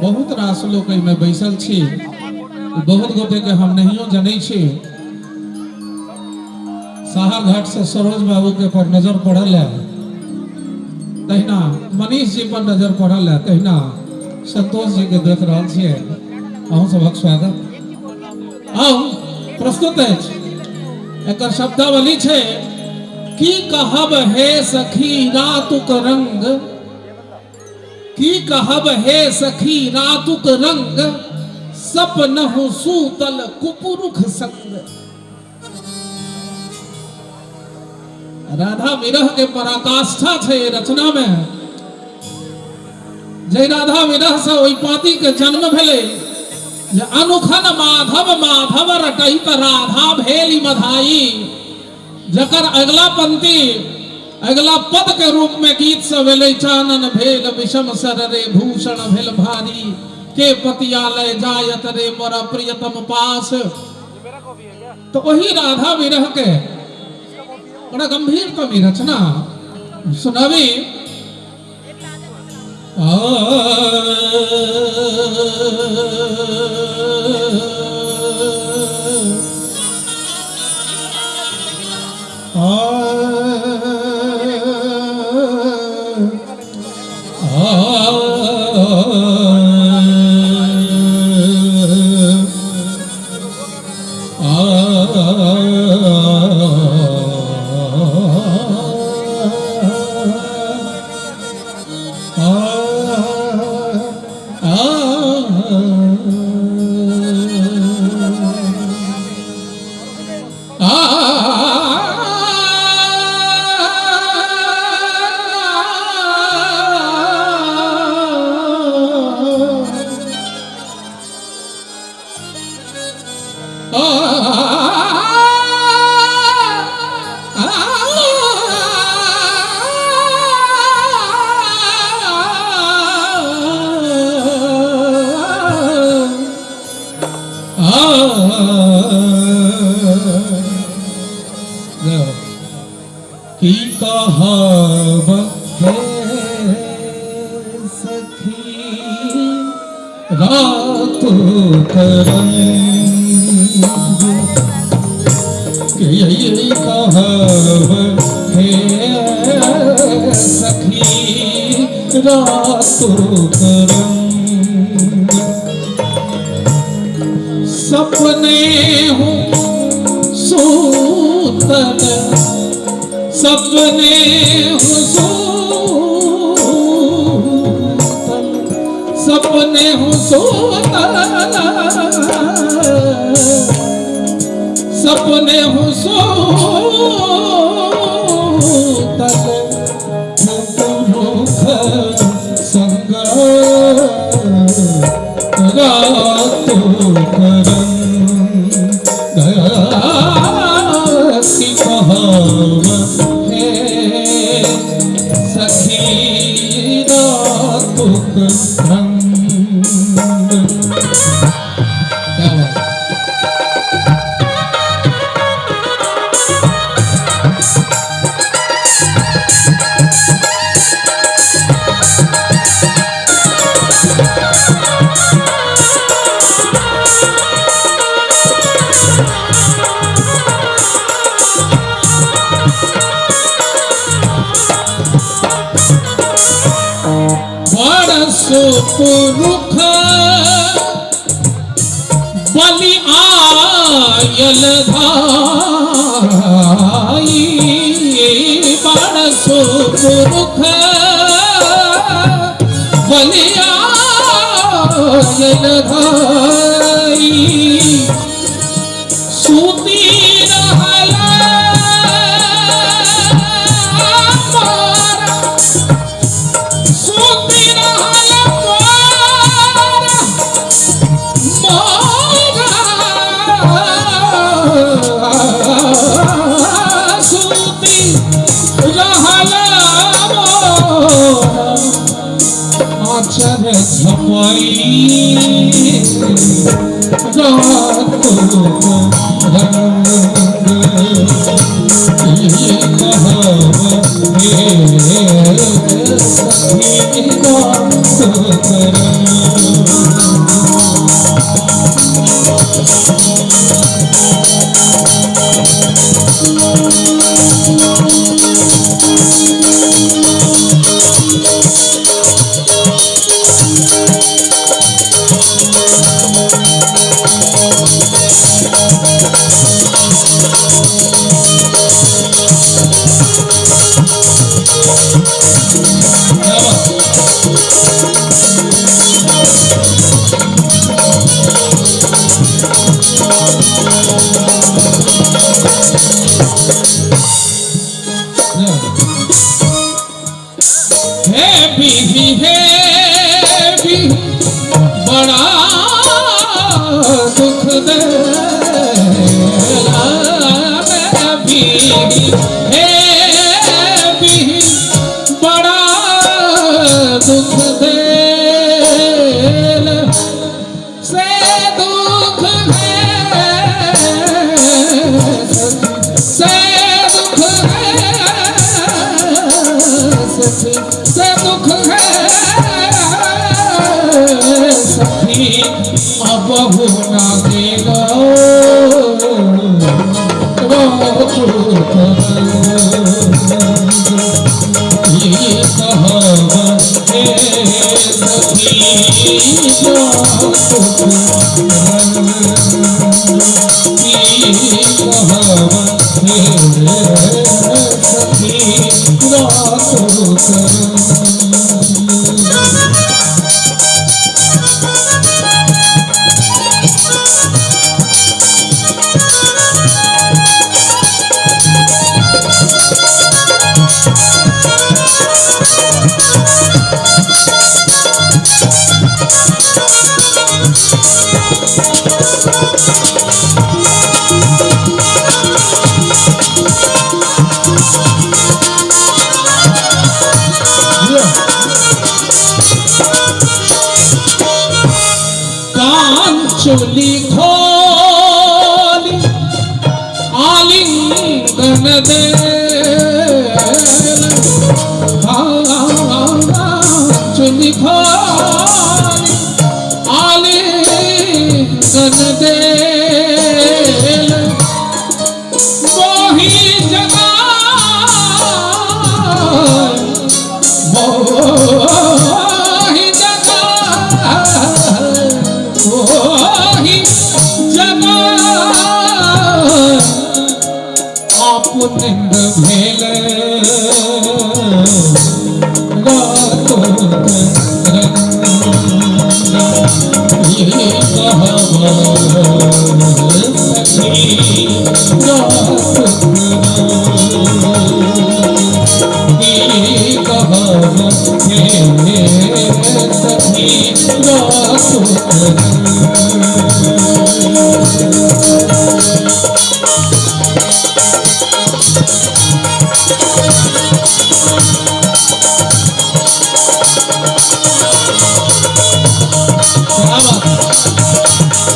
बहुत रास लोग में बैसल छी, बहुत गोटे के हम नहीं जनै छी। साहर घाट से सरोज बाबू के पर नजर पड़ल है, तहिना मनीष जी पर नजर पड़ल है, तहिना संतोष जी के देख रहा छे। अहूँ सबक स्वागत। आओ प्रस्तुत है एक शब्दावली छे की कहब हे सखी रातुक रंग, की कहब हे सखी रातुक रंग, सपनहु सूतल कुपुरुख संग। राधा विरह के पराकाष्ठा छे रचना में। जय राधा विरह से ओई पाती के जन्म भेले, जे अनुखन माधव माधव रटहित राधा भेली मधाई। जकर अगला पंक्ति अगला पद के रूप में गीत से भेले, चानन भेल विषम सर रे भूषण भेल भारी, के पतियालय जायत रे मोर प्रियतम पास। तो वही राधा विरह के बड़ा गंभीर कवि रचना सुनावी। की कहब हे सखी रातुक रंग, की कहब हे सखी रातुक रंग। सपने हूँ सूतल, सपने हूँ सूतल, सपने हूँ सूतल, सपने हूँ सूतल, कुपुरुख संग रातुक रंग। की कहब हे सखी रातुक रंग। सुपुरुख बलि आयल धाई, बड़ सुपुरुख बलि आयल धाई। सूती रहला आचर झपाई रातुक रंग। ये कहब हे सखी रातुक रंग। बड़ा दुख दे बड़ा दुख दे से दुख है से दुख है से दुख है सखी अब होना देगा ये कहावत है सखी चोली खोली आलिंगन दे चोली खोली आलिंगन दे मोही जगा निंद भेल ये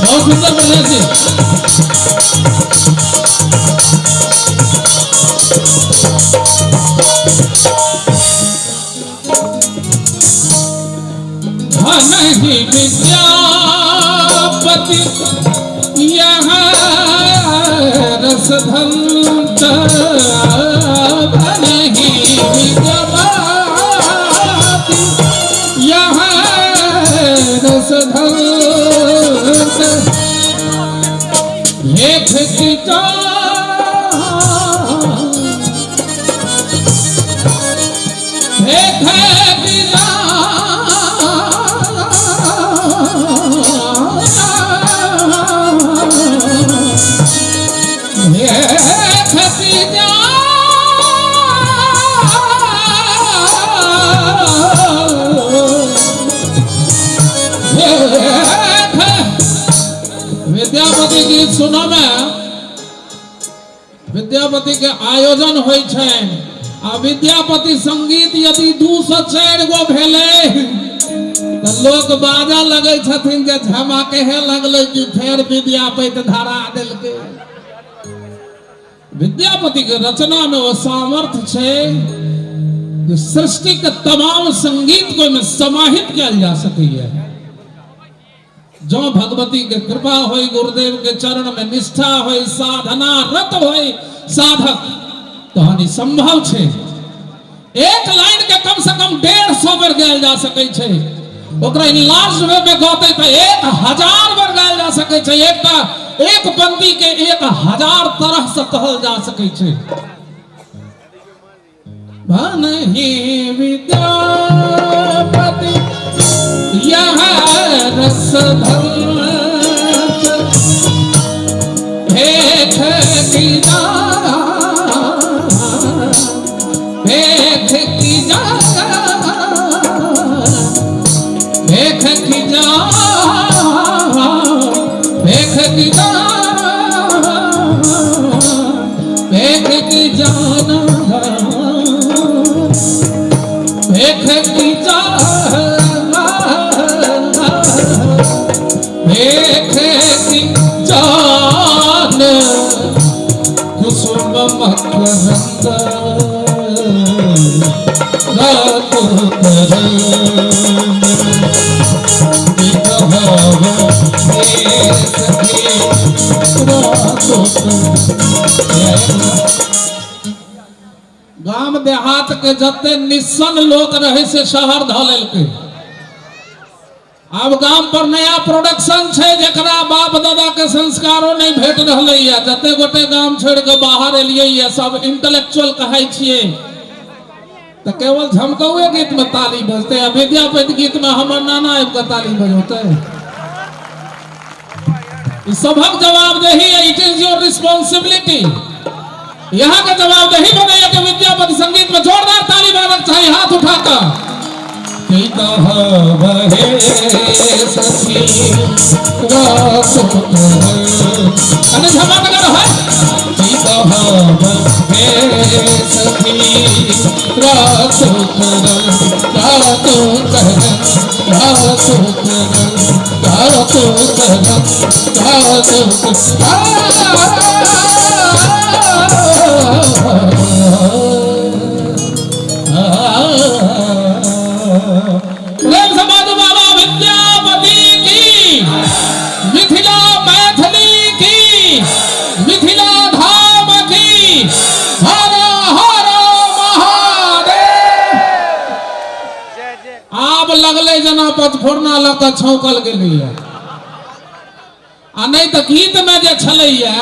बहुत सुंदर बने थे। धन ही विद्यापति यहाँ रसधंत धन ही विद्यापति यहाँ रसधंत एक किता एक बिना एक बिना विद्यापति गीत सुनो में विद्यापति के आयोजन होय छै आ विद्यापति संगीत यदि 204 गो भेले त लोग बाजा लगै छथिन जे झमाके हे लगले कि फेर विद्यापति धरा देलकै। विद्यापति के रचना में वो सामर्थ्य छै जे सृष्टि के तमाम संगीत को में समाहित किया जा सकैए। जो भगवती के कृपा होई, गुरुदेव के चरण में निष्ठा होई, साधना रत होई साधक, तो हानि संभव छे। एक लाइन के कम से कम 150 बेर गायल जा सकै छे। ओकरा लार्ज वे में गाते तो 1000 बेर गायल जा सकै छे। एक पंक्ति के 1000 तरह से कहल जा सकै छे। बनहि विद्यापति यह रस धर्म भेख की जा, भेख की जा, भेख की जा, भेख की जा, भेख की जाना, भेख की जा, भेख की जान, कुसुम मकरंद रातो गांव देहात के जते निस्सन लोग रहे से शहर धलेल के। अब गांव पर नया प्रोडक्शन छे जकरा बाप दादा के संस्कारों नहीं भेट रहले या। जते गोटे गांव छोड़ के बाहर एलिए या सब इंटेलेक्चुअल कहै छिए तो केवल झमकौए गीत में ताली बजते, विद्यापति गीत में हमर नाना आबि के ताली बजौते। सबक जवाबदेही है, इट इज योर रिस्पांसिबिलिटी। यहाँ का जवाबदेही बनाइए कि विद्यापति संगीत में जोरदार ताली बजाना चाहिए, हाथ उठाकर। अरे झमाकर है बाबा विद्यापति की, मिथिला मैथिली की, मिथिला धाम की। हर हर महादेव। आब लगले जना पचफोरना लग छौकल गेलिए। आ नहीं तो गीत में जे छलैया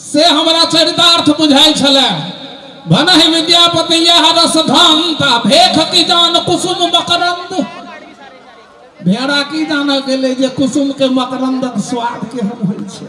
से हमरा चरितार्थ बुझाई छले। बनहि विद्यापति यह रस धंता, भेख की जान कुसुम मकरंद। भेड़ा की जान गेले जे कुसुम के मकरंदक स्वाद केहन होइ छै।